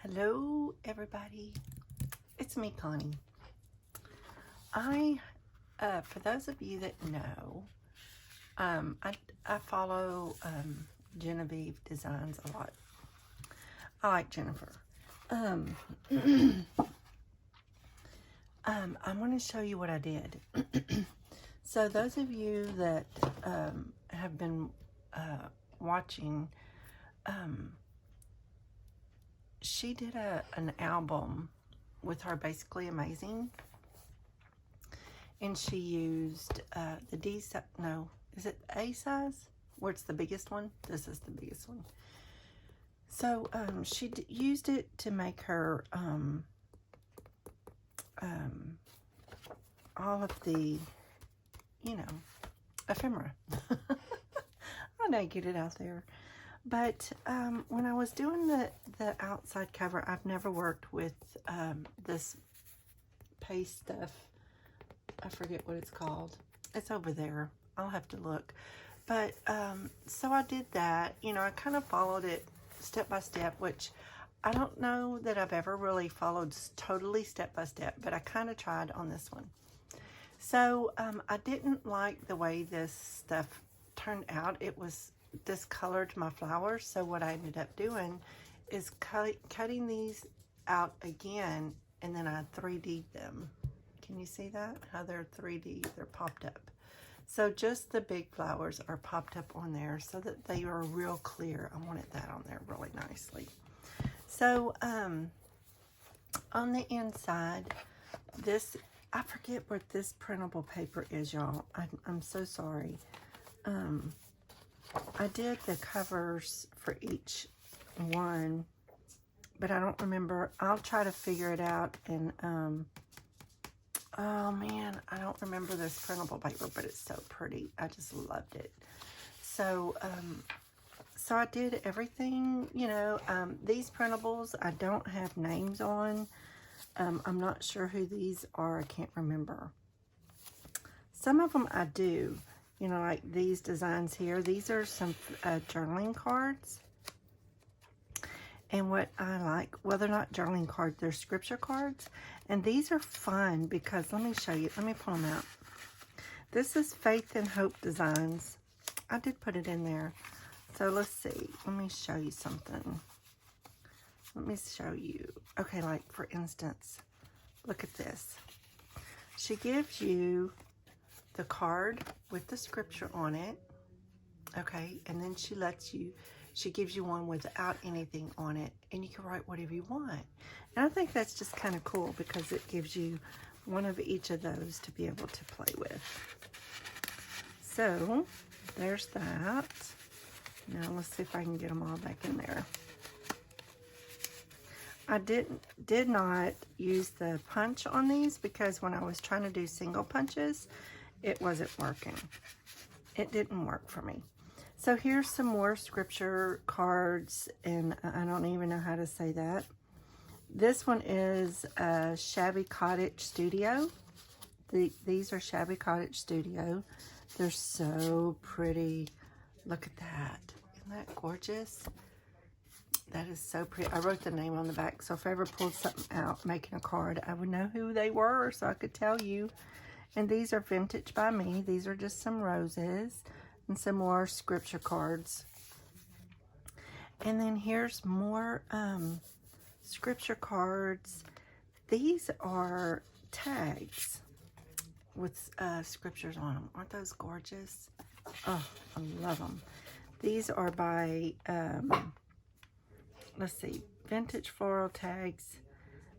Hello, everybody. It's me, Connie. For those of you that know, I follow Genevieve Designs a lot. I like Jennifer. I'm going to show you what I did. So those of you that have been watching, she did an album with her Basically Amazing, and she used the D size. No, is it A size? Where it's the biggest one? This is the biggest one. So she used it to make her all of the, ephemera. I know, get it out there. But when I was doing the outside cover, I've never worked with this paste stuff. I forget what it's called. It's over there. I'll have to look. But so I did that. I kind of followed it step by step, which I don't know that I've ever really followed totally step by step, but I kind of tried on this one. So I didn't like the way this stuff turned out. It was discolored my flowers. So what I ended up doing is cutting these out again, and then I 3D'd them. Can you see that? How they're 3D, they're popped up. So just the big flowers are popped up on there so that they are real clear. I wanted that on there really nicely. So on the inside, this, I forget what this printable paper is, y'all. I'm so sorry. I did the covers for each one, but I don't remember. I'll try to figure it out. And oh man, I don't remember this printable paper, but it's so pretty. I just loved it. So so I did everything. These printables I don't have names on. I'm not sure who these are. I can't remember. Some of them I do. Like these designs here. These are some journaling cards. And what I like, well, they're not journaling cards, they're scripture cards. And these are fun because, let me show you, let me pull them out. This is Faith and Hope Designs. I did put it in there. So let's see, let me show you something. Let me show you. Okay, like for instance, look at this. She gives you the card with the scripture on it, okay, and then she gives you one without anything on it, and you can write whatever you want. And I think that's just kind of cool because it gives you one of each of those to be able to play with. So there's that. Now let's see if I can get them all back in there. I did not use the punch on these because when I was trying to do single punches, it wasn't working. It didn't work for me. So here's some more scripture cards, and I don't even know how to say that. This one is Shabby Cottage Studio. These are Shabby Cottage Studio. They're so pretty. Look at that. Isn't that gorgeous? That is so pretty. I wrote the name on the back, so if I ever pulled something out making a card, I would know who they were, so I could tell you. And these are Vintage by Me. These are just some roses and some more scripture cards. And then here's more scripture cards. These are tags with scriptures on them. Aren't those gorgeous? Oh, I love them. These are by, let's see, Vintage Floral Tags.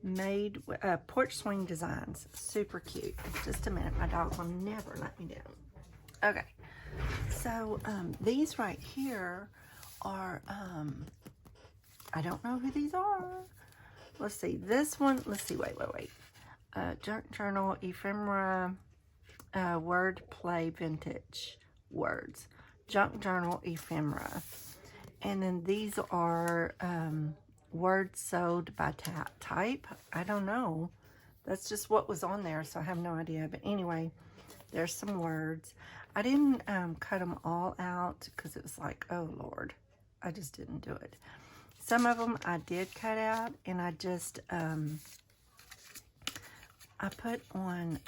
Made Porch Swing Designs. Super cute. Just a minute, my dog will never let me down. Okay, so these right here are I don't know who these are. Let's see, this one, let's see, wait. Junk Journal, Ephemera, Word Play Vintage Words. Junk Journal, Ephemera. And then these are words sold by type. I don't know. That's just what was on there, so I have no idea. But anyway, there's some words. I didn't cut them all out because it was like, oh Lord, I just didn't do it. Some of them I did cut out, and I just, I put on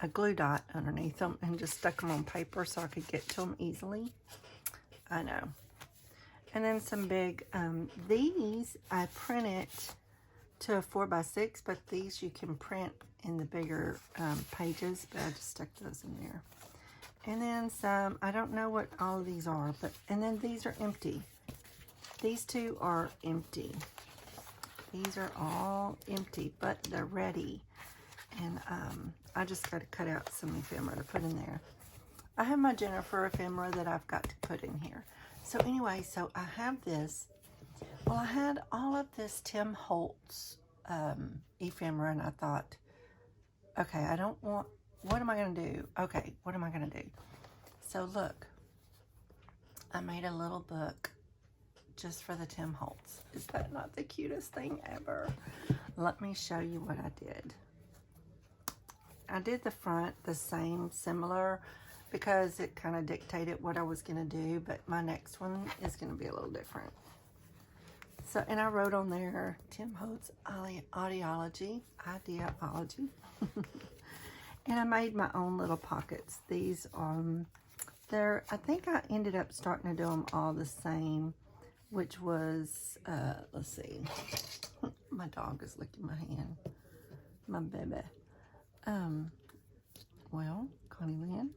a glue dot underneath them and just stuck them on paper so I could get to them easily. I know. And then some big, these I printed to a 4x6, but these you can print in the bigger pages, but I just stuck those in there. And then some, I don't know what all of these are, but, and then these are empty. These two are empty. These are all empty, but they're ready. And I just got to cut out some ephemera to put in there. I have my Jennifer ephemera that I've got to put in here. So anyway, so I have this. Well, I had all of this Tim Holtz ephemera, and I thought, okay, I don't want, what am I going to do? Okay, what am I going to do? So look, I made a little book just for the Tim Holtz. Is that not the cutest thing ever? Let me show you what I did. I did the front the same, similar, because it kind of dictated what I was going to do, but my next one is going to be a little different. So, and I wrote on there, Tim Holtz ideology. And I made my own little pockets. These, I think I ended up starting to do them all the same, which was, let's see. My dog is licking my hand. My baby. Well, Connie Lynn.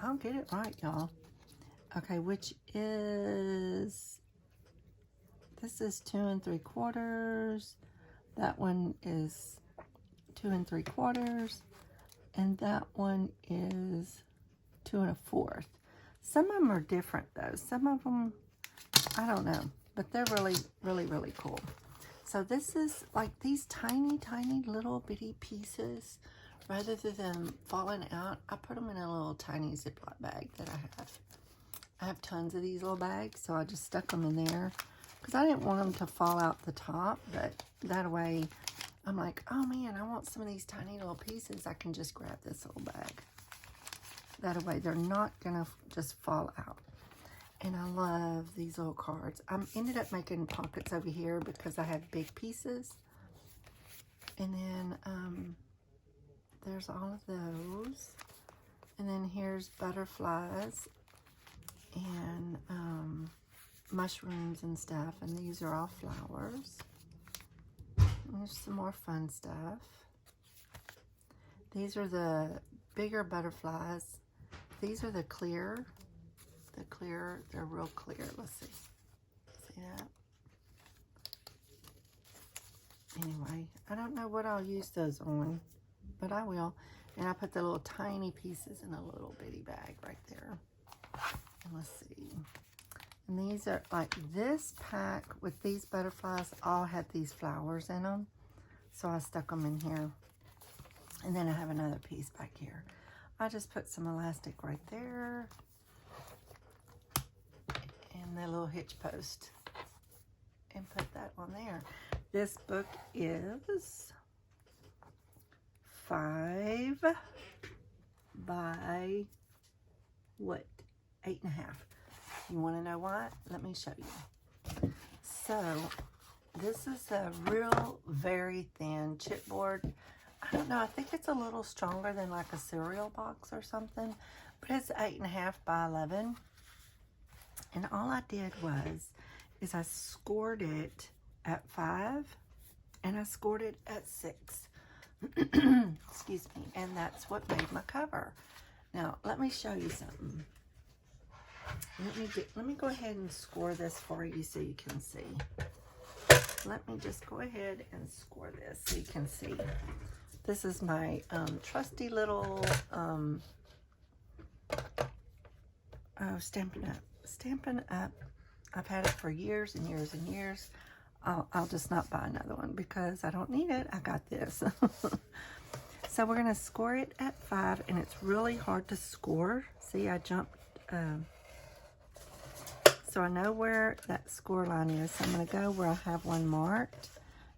I'll get it right, y'all. Okay, which is, this is 2 3/4. That one is 2 3/4. And that one is 2 1/4. Some of them are different though. Some of them, I don't know, but they're really, really, really cool. So this is like these tiny, tiny little bitty pieces. Rather than them falling out, I put them in a little tiny Ziploc bag that I have. I have tons of these little bags, so I just stuck them in there because I didn't want them to fall out the top, but that way I'm like, oh man, I want some of these tiny little pieces. I can just grab this little bag. That way they're not gonna just fall out. And I love these little cards. I ended up making pockets over here because I have big pieces. And then there's all of those. And then here's butterflies and mushrooms and stuff. And these are all flowers. And there's some more fun stuff. These are the bigger butterflies. These are the clear. They're real clear. Let's see. See that? Anyway, I don't know what I'll use those on, but I will. And I put the little tiny pieces in a little bitty bag right there. And let's see. And these are like this pack with these butterflies all had these flowers in them. So I stuck them in here. And then I have another piece back here. I just put some elastic right there. And the little hitch post. And put that on there. This book is 5 by what? 8.5. You want to know why? Let me show you. So this is a real very thin chipboard. I don't know, I think it's a little stronger than like a cereal box or something, but it's 8.5 by 11. And all I did is I scored it at 5 and I scored it at 6. Excuse me. And that's what made my cover. Now, let me show you something. Let me go ahead and score this for you so you can see. Let me just go ahead and score this so you can see. This is my trusty little Stampin' Up. Stampin' Up. I've had it for years and years and years. I'll just not buy another one because I don't need it. I got this. So we're going to score it at 5, and it's really hard to score. See, I jumped. So I know where that score line is. So I'm going to go where I have one marked,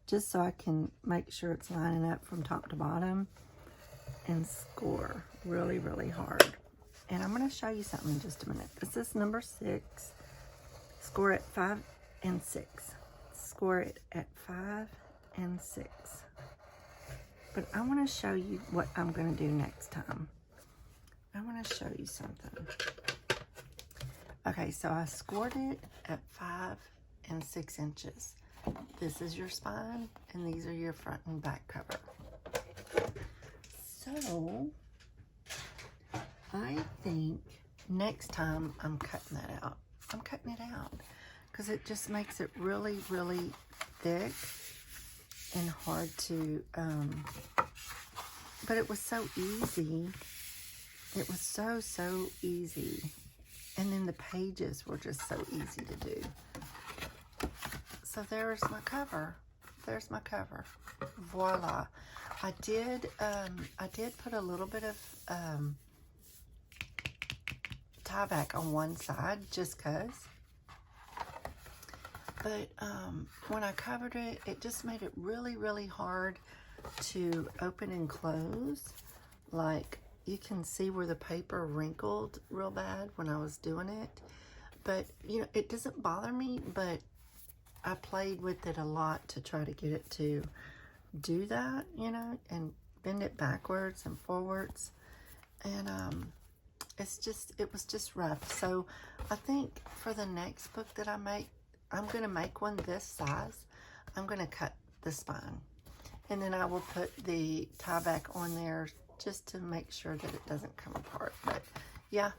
just so I can make sure it's lining up from top to bottom and score really, really hard. And I'm going to show you something in just a minute. This is number 6. Score it 5 and 6. Score it at 5 and 6. But I want to show you what I'm going to do next time. I want to show you something. Okay, so I scored it at 5 and 6 inches. This is your spine, and these are your front and back cover. So I think next time I'm cutting that out. I'm cutting it out because it just makes it really, really thick and hard to, but it was so easy. It was so easy. And then the pages were just so easy to do. So there's my cover. There's my cover. Voila. I did put a little bit of tie back on one side just cause. But when I covered it, it just made it really, really hard to open and close. Like, you can see where the paper wrinkled real bad when I was doing it. But, you know, it doesn't bother me, but I played with it a lot to try to get it to do that, you know, and bend it backwards and forwards. And it was just rough. So I think for the next book that I make, I'm going to make one this size. I'm going to cut the spine. And then I will put the tie back on there just to make sure that it doesn't come apart. But yeah,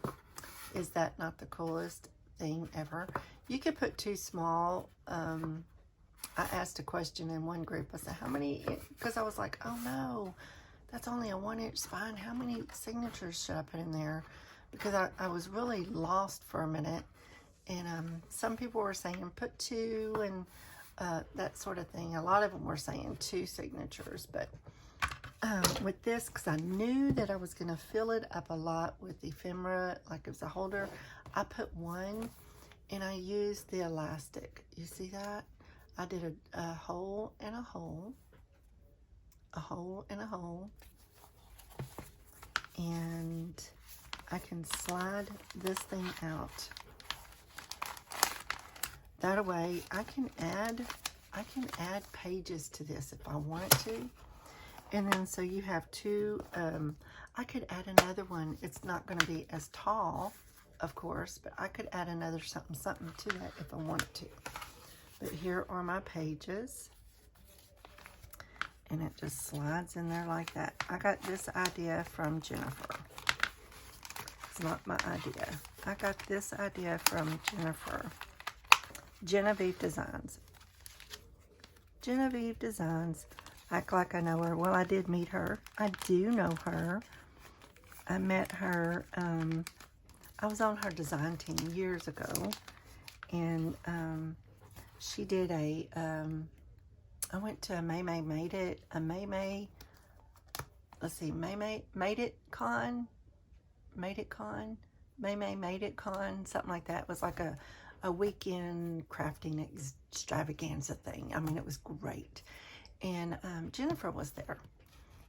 is that not the coolest thing ever? You could put 2 small. I asked a question in one group. I said, how many? Because I was like, oh no, that's only a 1-inch spine. How many signatures should I put in there? Because I was really lost for a minute. And some people were saying put 2 and that sort of thing. A lot of them were saying 2 signatures. But with this, because I knew that I was going to fill it up a lot with ephemera, like it was a holder, I put 1 and I used the elastic. You see that? I did a hole and a hole, a hole and a hole, and I can slide this thing out. That way I can add pages to this if I wanted to. And then so you have 2, I could add another one. It's not going to be as tall, of course, but I could add another something to that if I wanted to. But here are my pages. And it just slides in there like that. I got this idea from Jennifer. It's not my idea. I got this idea from Jennifer. Genevieve Designs. Genevieve Designs. Act like I know her. Well, I did meet her. I do know her. I met her, I was on her design team years ago. And she did I went to a May Made It, May Made It Con, something like that. It was like a weekend crafting extravaganza thing. I mean, it was great. And Jennifer was there.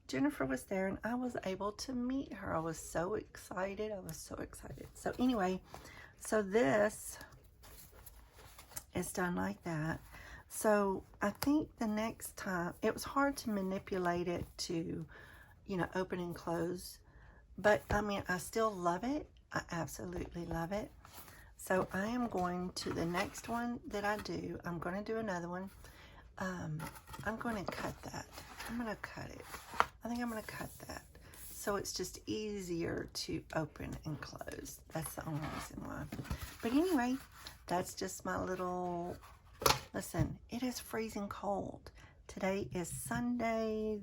Jennifer was there, and I was able to meet her. I was so excited. So anyway, so this is done like that. So I think the next time, it was hard to manipulate it to, you know, open and close. But, I mean, I still love it. I absolutely love it. So I am going to, the next one that I do, I'm going to do another one. I'm going to cut that. I'm going to cut it. I think I'm going to cut that. So it's just easier to open and close. That's the only reason why. But anyway, that's just my little... Listen, it is freezing cold. Today is Sunday,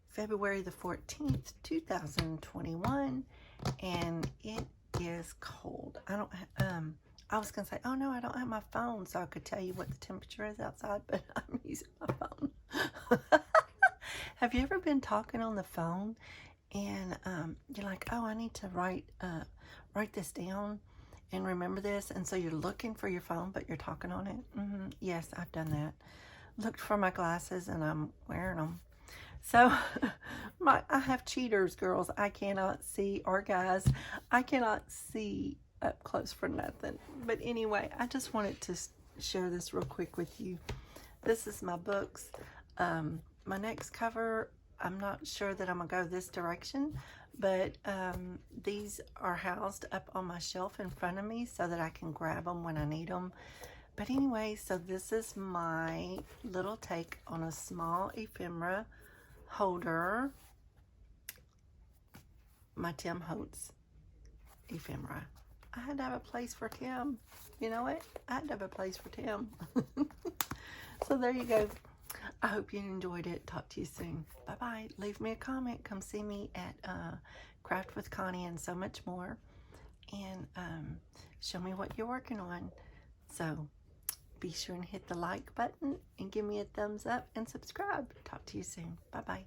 February the 14th, 2021, and it is cold. I was going to say, oh no, I don't have my phone, so I could tell you what the temperature is outside, but I'm using my phone. Have you ever been talking on the phone, and you're like, oh, I need to write this down and remember this, and so you're looking for your phone, but you're talking on it? Yes, I've done that. Looked for my glasses, and I'm wearing them. So I have cheaters, girls. I cannot see, or guys, I cannot see up close for nothing. But anyway, I just wanted to share this real quick with you. This is my books. My next cover, I'm not sure that I'm gonna go this direction, but these are housed up on my shelf in front of me so that I can grab them when I need them. But anyway, so this is my little take on a small ephemera holder, my Tim Holtz ephemera. I had to have a place for Tim. You know what? I had to have a place for Tim. So there you go. I hope you enjoyed it. Talk to you soon. Bye-bye. Leave me a comment. Come see me at Craft with Connie and so much more. And show me what you're working on. So be sure and hit the like button and give me a thumbs up and subscribe. Talk to you soon. Bye-bye.